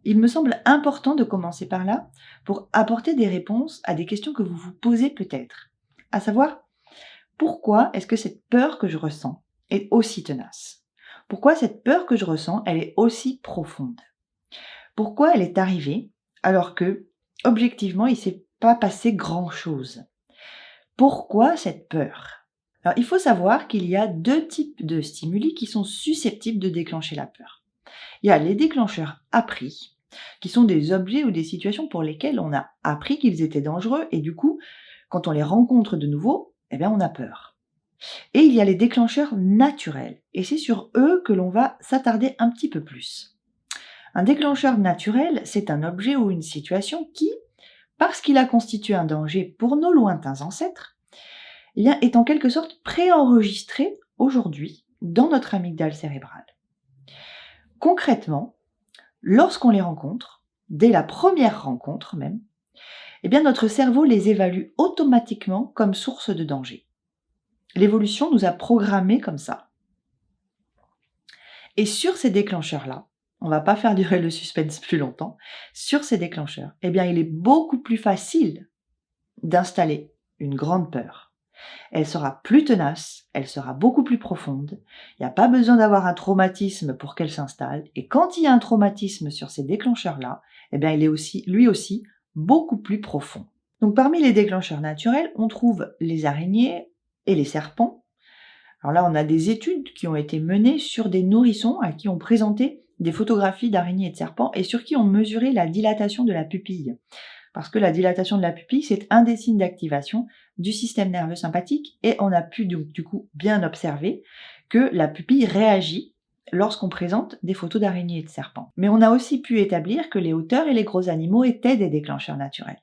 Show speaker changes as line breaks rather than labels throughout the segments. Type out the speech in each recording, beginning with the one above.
Il me semble important de commencer par là pour apporter des réponses à des questions que vous vous posez peut-être. À savoir, pourquoi est-ce que cette peur que je ressens est aussi tenace? Pourquoi cette peur que je ressens, elle est aussi profonde? Pourquoi elle est arrivée alors que, objectivement, il ne s'est pas passé grand-chose? Pourquoi cette peur? Alors, il faut savoir qu'il y a deux types de stimuli qui sont susceptibles de déclencher la peur. Il y a les déclencheurs appris, qui sont des objets ou des situations pour lesquelles on a appris qu'ils étaient dangereux et du coup, quand on les rencontre de nouveau, eh bien, on a peur. Et il y a les déclencheurs naturels, et c'est sur eux que l'on va s'attarder un petit peu plus. Un déclencheur naturel, c'est un objet ou une situation qui, parce qu'il a constitué un danger pour nos lointains ancêtres, eh bien, est en quelque sorte préenregistré aujourd'hui dans notre amygdale cérébrale. Concrètement, lorsqu'on les rencontre, dès la première rencontre même, eh bien notre cerveau les évalue automatiquement comme source de danger. L'évolution nous a programmés comme ça. Et sur ces déclencheurs-là, on ne va pas faire durer le suspense plus longtemps, sur ces déclencheurs, eh bien il est beaucoup plus facile d'installer une grande peur. Elle sera plus tenace, elle sera beaucoup plus profonde. Il n'y a pas besoin d'avoir un traumatisme pour qu'elle s'installe. Et quand il y a un traumatisme sur ces déclencheurs-là, eh bien, il est aussi, lui aussi, beaucoup plus profond. Donc, parmi les déclencheurs naturels, on trouve les araignées et les serpents. Alors là, on a des études qui ont été menées sur des nourrissons à qui on présentait des photographies d'araignées et de serpents et sur qui on mesurait la dilatation de la pupille. Parce que la dilatation de la pupille, c'est un des signes d'activation du système nerveux sympathique et on a pu donc du coup bien observer que la pupille réagit lorsqu'on présente des photos d'araignées et de serpents. Mais on a aussi pu établir que les hauteurs et les gros animaux étaient des déclencheurs naturels.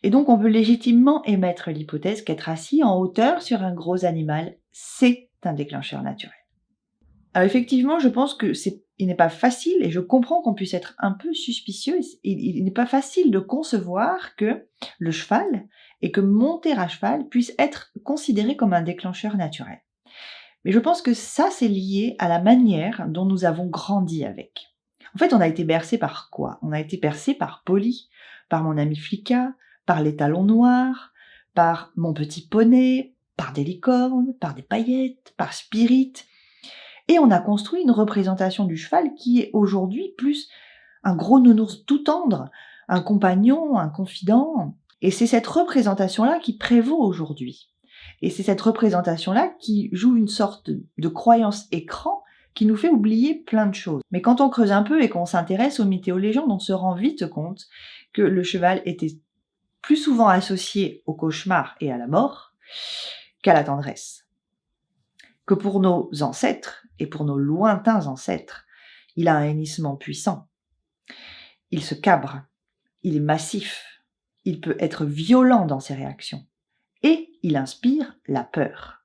Et donc on peut légitimement émettre l'hypothèse qu'être assis en hauteur sur un gros animal, c'est un déclencheur naturel. Alors effectivement, je pense que il n'est pas facile, et je comprends qu'on puisse être un peu suspicieux, il n'est pas facile de concevoir que le cheval et que monter à cheval puisse être considéré comme un déclencheur naturel. Mais je pense que ça, c'est lié à la manière dont nous avons grandi avec. En fait, on a été bercé par quoi? On a été bercé par Polly, par mon ami Flicka, par les talons noirs, par mon petit poney, par des licornes, par des paillettes, par Spirit. Et on a construit une représentation du cheval qui est aujourd'hui plus un gros nounours tout tendre, un compagnon, un confident. Et c'est cette représentation-là qui prévaut aujourd'hui. Et c'est cette représentation-là qui joue une sorte de croyance écran qui nous fait oublier plein de choses. Mais quand on creuse un peu et qu'on s'intéresse aux mythes et aux légendes, on se rend vite compte que le cheval était plus souvent associé au cauchemar et à la mort qu'à la tendresse. Que pour nos ancêtres et pour nos lointains ancêtres, il a un hennissement puissant. Il se cabre, il est massif, il peut être violent dans ses réactions et il inspire la peur.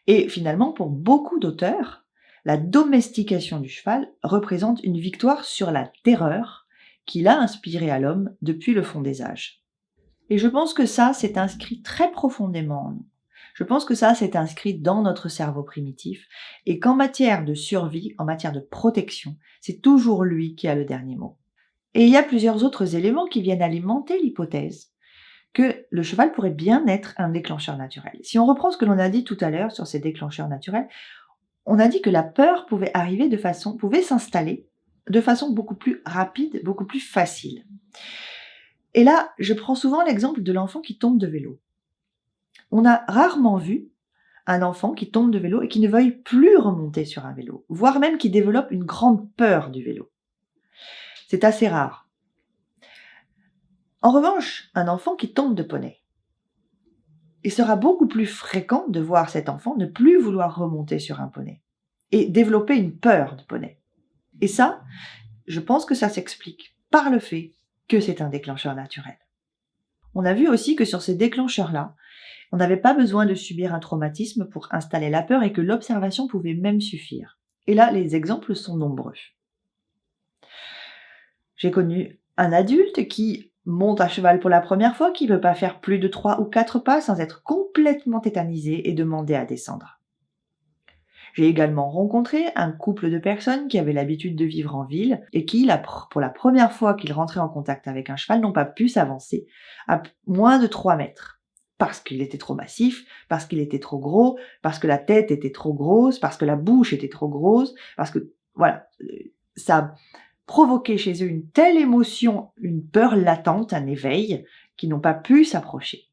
Et finalement, pour beaucoup d'auteurs, la domestication du cheval représente une victoire sur la terreur qu'il a inspirée à l'homme depuis le fond des âges. Et je pense que ça, c'est inscrit très profondément en nous. Je pense que ça, c'est inscrit dans notre cerveau primitif et qu'en matière de survie, en matière de protection, c'est toujours lui qui a le dernier mot. Et il y a plusieurs autres éléments qui viennent alimenter l'hypothèse que le cheval pourrait bien être un déclencheur naturel. Si on reprend ce que l'on a dit tout à l'heure sur ces déclencheurs naturels, on a dit que la peur pouvait s'installer de façon beaucoup plus rapide, beaucoup plus facile. Et là, je prends souvent l'exemple de l'enfant qui tombe de vélo. On a rarement vu un enfant qui tombe de vélo et qui ne veuille plus remonter sur un vélo, voire même qui développe une grande peur du vélo. C'est assez rare. En revanche, un enfant qui tombe de poney. Il sera beaucoup plus fréquent de voir cet enfant ne plus vouloir remonter sur un poney et développer une peur de poney. Et ça, je pense que ça s'explique par le fait que c'est un déclencheur naturel. On a vu aussi que sur ces déclencheurs-là, on n'avait pas besoin de subir un traumatisme pour installer la peur et que l'observation pouvait même suffire. Et là, les exemples sont nombreux. J'ai connu un adulte qui monte à cheval pour la première fois, qui ne peut pas faire plus de 3 ou 4 pas sans être complètement tétanisé et demander à descendre. J'ai également rencontré un couple de personnes qui avaient l'habitude de vivre en ville et qui, pour la première fois qu'ils rentraient en contact avec un cheval, n'ont pas pu s'avancer à moins de 3 mètres. Parce qu'il était trop massif, parce qu'il était trop gros, parce que la tête était trop grosse, parce que la bouche était trop grosse, parce que, voilà, ça a provoqué chez eux une telle émotion, une peur latente, un éveil, qu'ils n'ont pas pu s'approcher.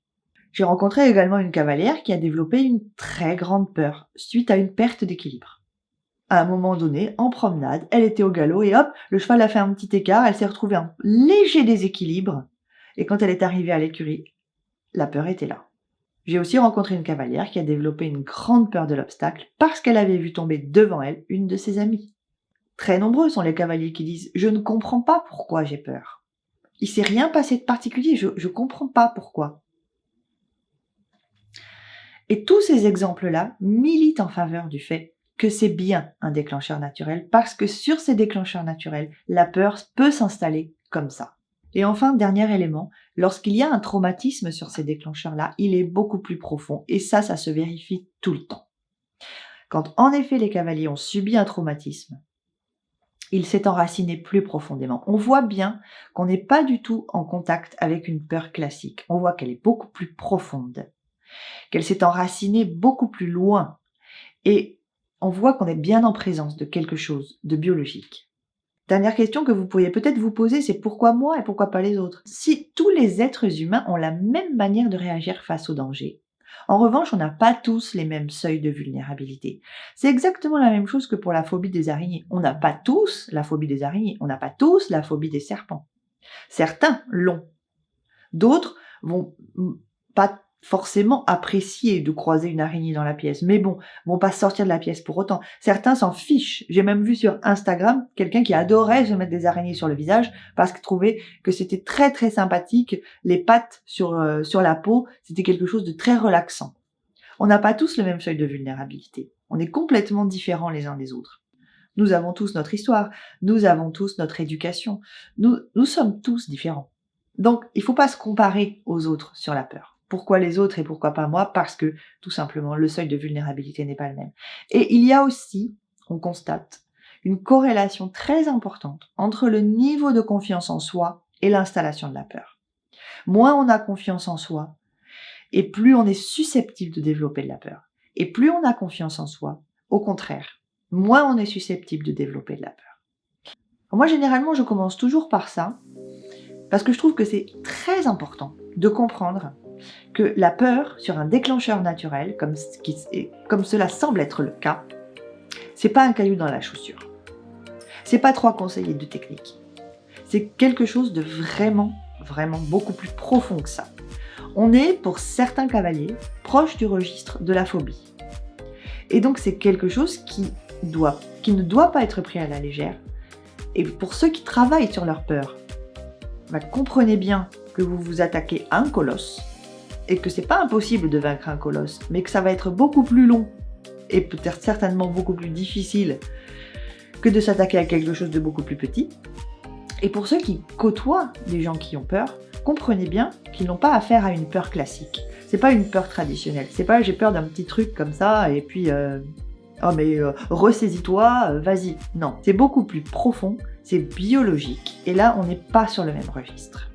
J'ai rencontré également une cavalière qui a développé une très grande peur suite à une perte d'équilibre. À un moment donné, en promenade, elle était au galop et hop, le cheval a fait un petit écart, elle s'est retrouvée en léger déséquilibre et quand elle est arrivée à l'écurie, la peur était là. J'ai aussi rencontré une cavalière qui a développé une grande peur de l'obstacle parce qu'elle avait vu tomber devant elle une de ses amies. Très nombreux sont les cavaliers qui disent « Je ne comprends pas pourquoi j'ai peur. Il s'est rien passé de particulier, je comprends pas pourquoi. » Et tous ces exemples-là militent en faveur du fait que c'est bien un déclencheur naturel parce que sur ces déclencheurs naturels, la peur peut s'installer comme ça. Et enfin, dernier élément, lorsqu'il y a un traumatisme sur ces déclencheurs-là, il est beaucoup plus profond et ça se vérifie tout le temps. Quand en effet les cavaliers ont subi un traumatisme, il s'est enraciné plus profondément. On voit bien qu'on n'est pas du tout en contact avec une peur classique. On voit qu'elle est beaucoup plus profonde, qu'elle s'est enracinée beaucoup plus loin. Et on voit qu'on est bien en présence de quelque chose de biologique. Dernière question que vous pourriez peut-être vous poser, c'est pourquoi moi et pourquoi pas les autres? Si tous les êtres humains ont la même manière de réagir face au danger, en revanche, on n'a pas tous les mêmes seuils de vulnérabilité. C'est exactement la même chose que pour la phobie des araignées. On n'a pas tous la phobie des araignées, on n'a pas tous la phobie des serpents. Certains l'ont. D'autres vont pas forcément apprécier de croiser une araignée dans la pièce, mais bon, vont pas sortir de la pièce pour autant. Certains s'en fichent. J'ai même vu sur Instagram quelqu'un qui adorait se mettre des araignées sur le visage parce qu'il trouvait que c'était très très sympathique, les pattes sur la peau, c'était quelque chose de très relaxant. On n'a pas tous le même seuil de vulnérabilité. On est complètement différents les uns des autres. Nous avons tous notre histoire, nous avons tous notre éducation, nous sommes tous différents. Donc, il faut pas se comparer aux autres sur la peur. Pourquoi les autres et pourquoi pas moi? Parce que, tout simplement, le seuil de vulnérabilité n'est pas le même. Et il y a aussi, on constate, une corrélation très importante entre le niveau de confiance en soi et l'installation de la peur. Moins on a confiance en soi, et plus on est susceptible de développer de la peur. Et plus on a confiance en soi, au contraire, moins on est susceptible de développer de la peur. Alors moi, généralement, je commence toujours par ça, parce que je trouve que c'est très important de comprendre que la peur sur un déclencheur naturel, comme cela semble être le cas, c'est pas un caillou dans la chaussure. C'est pas 3 conseillers de technique. C'est quelque chose de vraiment, vraiment beaucoup plus profond que ça. On est, pour certains cavaliers, proche du registre de la phobie. Et donc c'est quelque chose qui ne doit pas être pris à la légère. Et pour ceux qui travaillent sur leur peur, comprenez bien que vous vous attaquez à un colosse et que c'est pas impossible de vaincre un colosse, mais que ça va être beaucoup plus long et peut-être certainement beaucoup plus difficile que de s'attaquer à quelque chose de beaucoup plus petit. Et pour ceux qui côtoient des gens qui ont peur, comprenez bien qu'ils n'ont pas affaire à une peur classique. C'est pas une peur traditionnelle. C'est pas j'ai peur d'un petit truc comme ça et puis ressaisis-toi, vas-y. Non, c'est beaucoup plus profond, c'est biologique et là on n'est pas sur le même registre.